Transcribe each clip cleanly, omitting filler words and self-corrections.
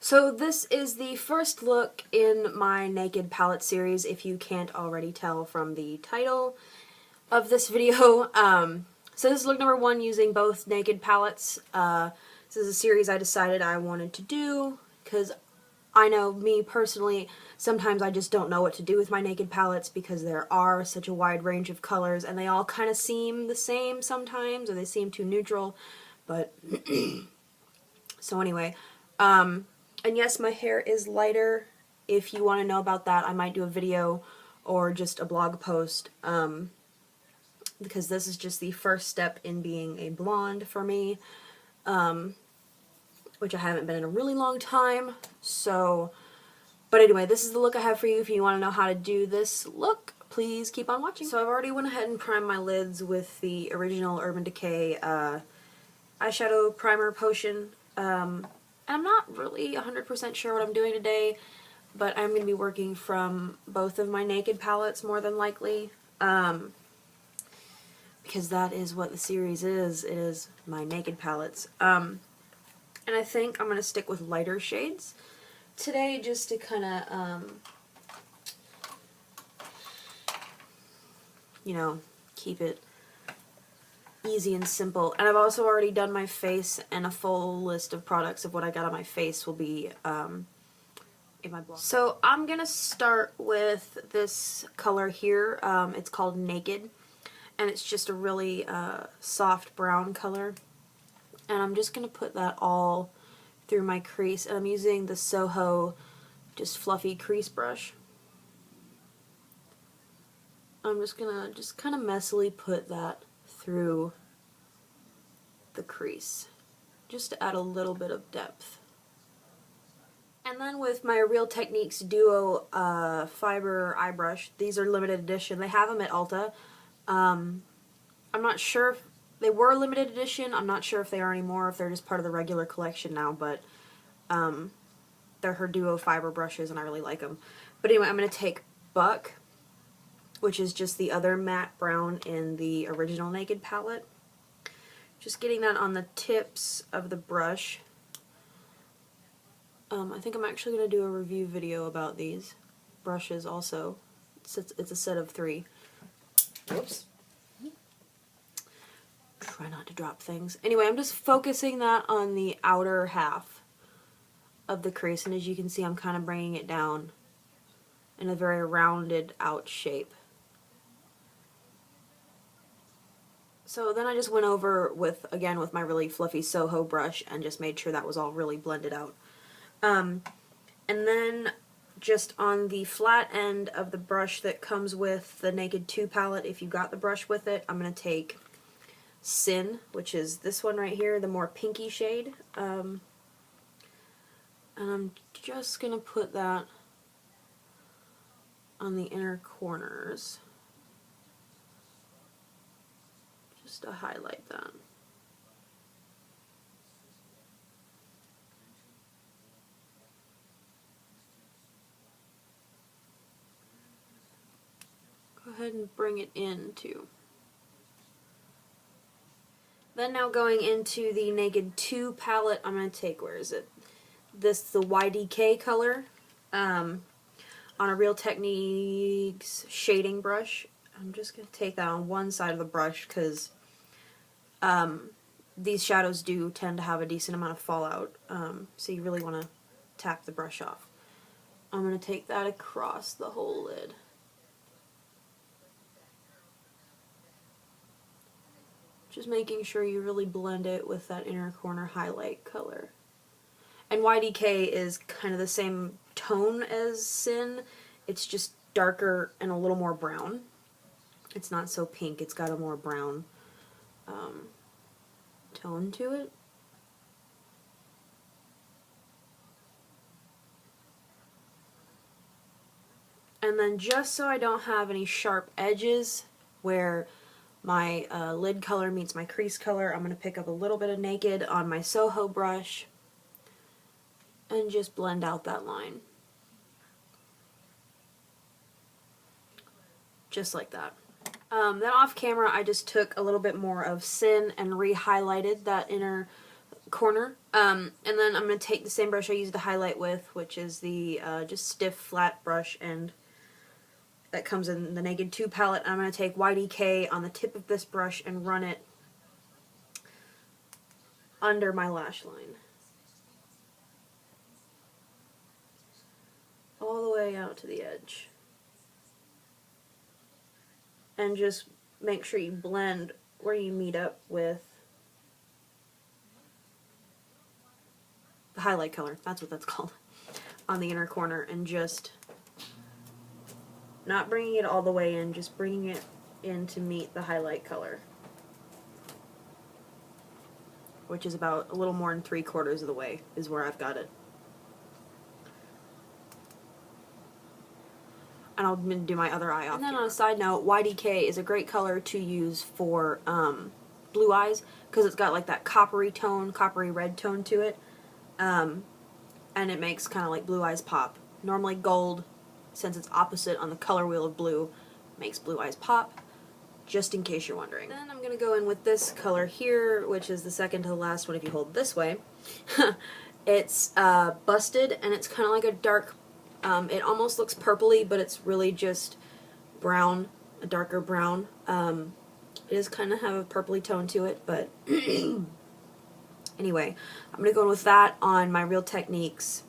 So this is the first look in my Naked palette series, if you can't already tell from the title of this video. So this is look number 1 using both Naked palettes. This is a series I decided I wanted to do because I know me personally, sometimes I just don't know what to do with my Naked palettes because there are such a wide range of colors and they all kind of seem the same sometimes, or they seem too neutral. But so anyway, and yes, my hair is lighter. If you want to know about that, I might do a video or just a blog post, because this is just the first step in being a blonde for me, which I haven't been in a really long time. So, but anyway, this is the look I have for you. If you want to know how to do this look, please keep on watching. So I've already went ahead and primed my lids with the original Urban Decay eyeshadow primer potion. And I'm not really 100% sure what I'm doing today, but I'm going to be working from both of my Naked palettes more than likely, because that is what the series is. It is my Naked palettes. And I think I'm going to stick with lighter shades today just to kind of, you know, keep it easy and simple. And I've also already done my face, and a full list of products of what I got on my face will be in my blog. So I'm gonna start with this color here. It's called Naked, and it's just a really soft brown color, and I'm just gonna put that all through my crease, and I'm using the Soho just fluffy crease brush. I'm just gonna kind of messily put that through the crease just to add a little bit of depth. And then with my Real Techniques Duo Fiber Eye Brush, these are limited edition. They have them at Ulta. I'm not sure if they were limited edition. I'm not sure if they are anymore, if they're just part of the regular collection now, but they're her Duo Fiber brushes and I really like them. But anyway, I'm going to take Buck, which is just the other matte brown in the original Naked palette. Just getting that on the tips of the brush. I think I'm actually going to do a review video about these brushes also. It's a set of 3. Whoops. Try not to drop things. Anyway, I'm just focusing that on the outer half of the crease, and as you can see, I'm kind of bringing it down in a very rounded out shape. So then I just went over with my really fluffy Soho brush and just made sure that was all really blended out. And then just on the flat end of the brush that comes with the Naked 2 palette, if you got the brush with it, I'm going to take Sin, which is this one right here, the more pinky shade. And I'm just going to put that on the inner corners, just to highlight that. Go ahead and bring it in too. Then now going into the Naked 2 palette, I'm going to take, where is it? The YDK color, on a Real Techniques shading brush. I'm just going to take that on one side of the brush because these shadows do tend to have a decent amount of fallout, so you really want to tap the brush off. I'm going to take that across the whole lid. Just making sure you really blend it with that inner corner highlight color. And YDK is kind of the same tone as Sin. It's just darker and a little more brown. It's not so pink, it's got a more brown tone to it. And then just so I don't have any sharp edges where my lid color meets my crease color, I'm going to pick up a little bit of Naked on my Soho brush and just blend out that line. Just like that. Then off camera I just took a little bit more of Sin and re-highlighted that inner corner. And then I'm going to take the same brush I used to highlight with, which is the just stiff flat brush, and that comes in the Naked 2 palette. I'm going to take YDK on the tip of this brush and run it under my lash line. All the way out to the edge. And just make sure you blend where you meet up with the highlight color, that's what that's called, on the inner corner, and just not bringing it all the way in, just bringing it in to meet the highlight color, which is about a little more than 3/4 of the way is where I've got it. And I'll do my other eye off. And then on a side note, YDK is a great color to use for blue eyes, because it's got like that coppery tone, coppery red tone to it, and it makes kind of like blue eyes pop. Normally gold, since it's opposite on the color wheel of blue, makes blue eyes pop, just in case you're wondering. Then I'm going to go in with this color here, which is the second to the last one if you hold this way. It's Busted, and it's kind of like a dark, it almost looks purpley, but it's really just brown, a darker brown. It does kind of have a purpley tone to it, but anyway, I'm going to go in with that on my Real Techniques.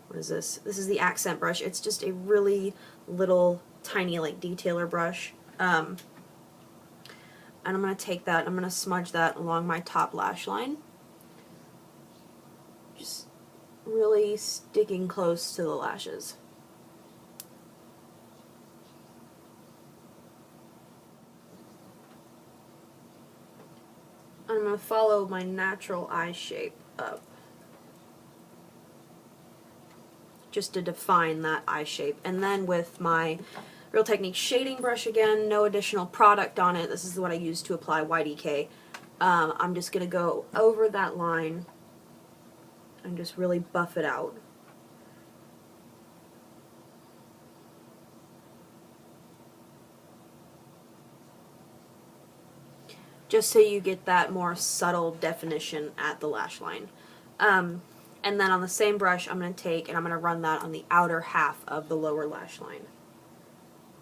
What is this? This is the accent brush. It's just a really little, tiny, like, detailer brush. And I'm going to take that, I'm going to smudge that along my top lash line. Just really sticking close to the lashes. I'm going to follow my natural eye shape up, just to define that eye shape. And then with my Real Techniques shading brush again, no additional product on it, this is what I use to apply YDK, I'm just going to go over that line and just really buff it out. Just so you get that more subtle definition at the lash line. And then on the same brush I'm going to take and I'm going to run that on the outer half of the lower lash line.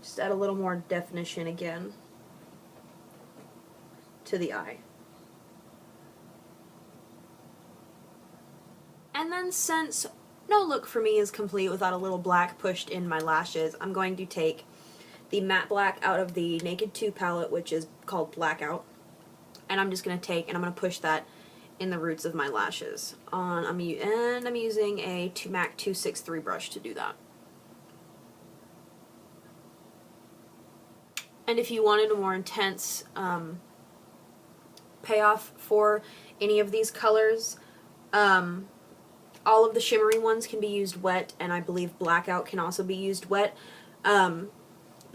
Just add a little more definition again to the eye. And then, since no look for me is complete without a little black pushed in my lashes, I'm going to take the matte black out of the Naked 2 palette, which is called Blackout, and I'm just going to take and I'm going to push that in the roots of my lashes. I'm using a MAC 263 brush to do that. And if you wanted a more intense payoff for any of these colors, all of the shimmery ones can be used wet, and I believe Blackout can also be used wet. But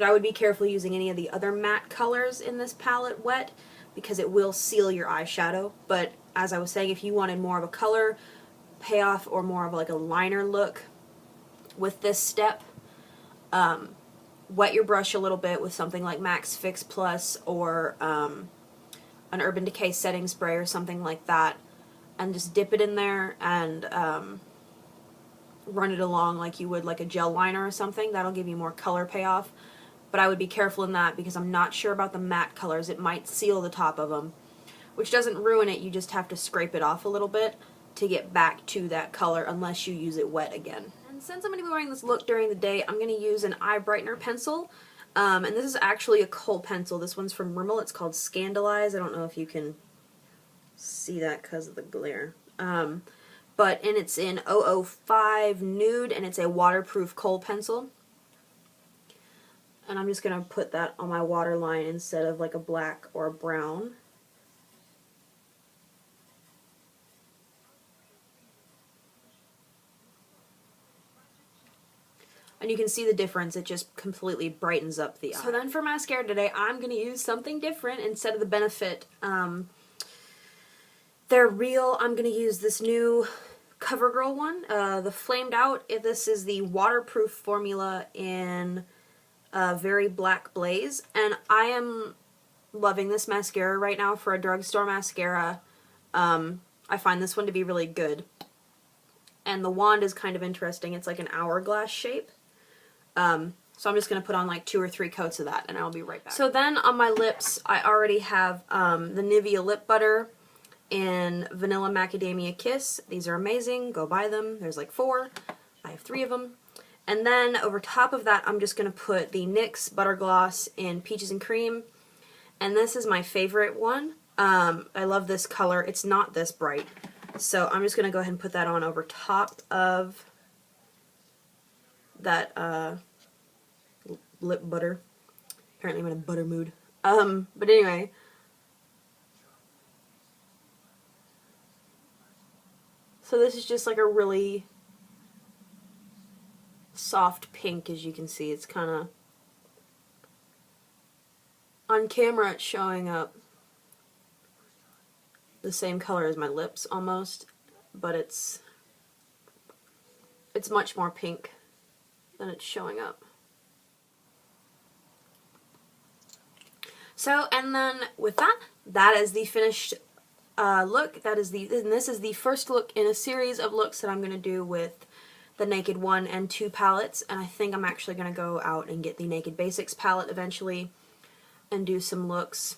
I would be careful using any of the other matte colors in this palette wet, because it will seal your eyeshadow. But as I was saying, if you wanted more of a color payoff or more of like a liner look with this step, wet your brush a little bit with something like Max Fix Plus or an Urban Decay setting spray or something like that, and just dip it in there and run it along like you would like a gel liner or something. That'll give you more color payoff. But I would be careful in that, because I'm not sure about the matte colors. It might seal the top of them, which doesn't ruin it. You just have to scrape it off a little bit to get back to that color unless you use it wet again. And since I'm going to be wearing this look during the day, I'm going to use an eye brightener pencil. And this is actually a kohl pencil. This one's from Rimmel. It's called Scandalize. I don't know if you can see that because of the glare. But it's in 005 Nude, and it's a waterproof kohl pencil. And I'm just going to put that on my waterline instead of like a black or a brown. And you can see the difference, it just completely brightens up the eye. So then for mascara today, I'm going to use something different instead of the Benefit. They're real. I'm going to use this new CoverGirl one, the Flamed Out. This is the waterproof formula in Very Black Blaze, and I am loving this mascara right now for a drugstore mascara. I find this one to be really good. And the wand is kind of interesting. It's like an hourglass shape. So I'm just going to put on like 2 or 3 coats of that, and I'll be right back. So then on my lips, I already have the Nivea Lip Butter in Vanilla Macadamia Kiss. These are amazing. Go buy them. There's like 4. I have 3 of them. And then over top of that, I'm just going to put the NYX Butter Gloss in Peaches and Cream. And this is my favorite one. I love this color. It's not this bright. So I'm just going to go ahead and put that on over top of that lip butter. Apparently I'm in a butter mood. But anyway. So this is just like a really soft pink, as you can see. It's kind of, on camera it's showing up the same color as my lips almost, but it's much more pink than it's showing up. So, and then with that, that is the finished look. And this is the first look in a series of looks that I'm going to do with the Naked 1 and 2 palettes, and I think I'm actually going to go out and get the Naked Basics palette eventually and do some looks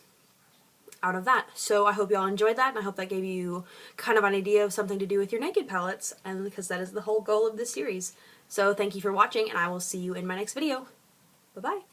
out of that. So I hope y'all enjoyed that, and I hope that gave you kind of an idea of something to do with your Naked palettes, and because that is the whole goal of this series. So thank you for watching, and I will see you in my next video. Bye-bye.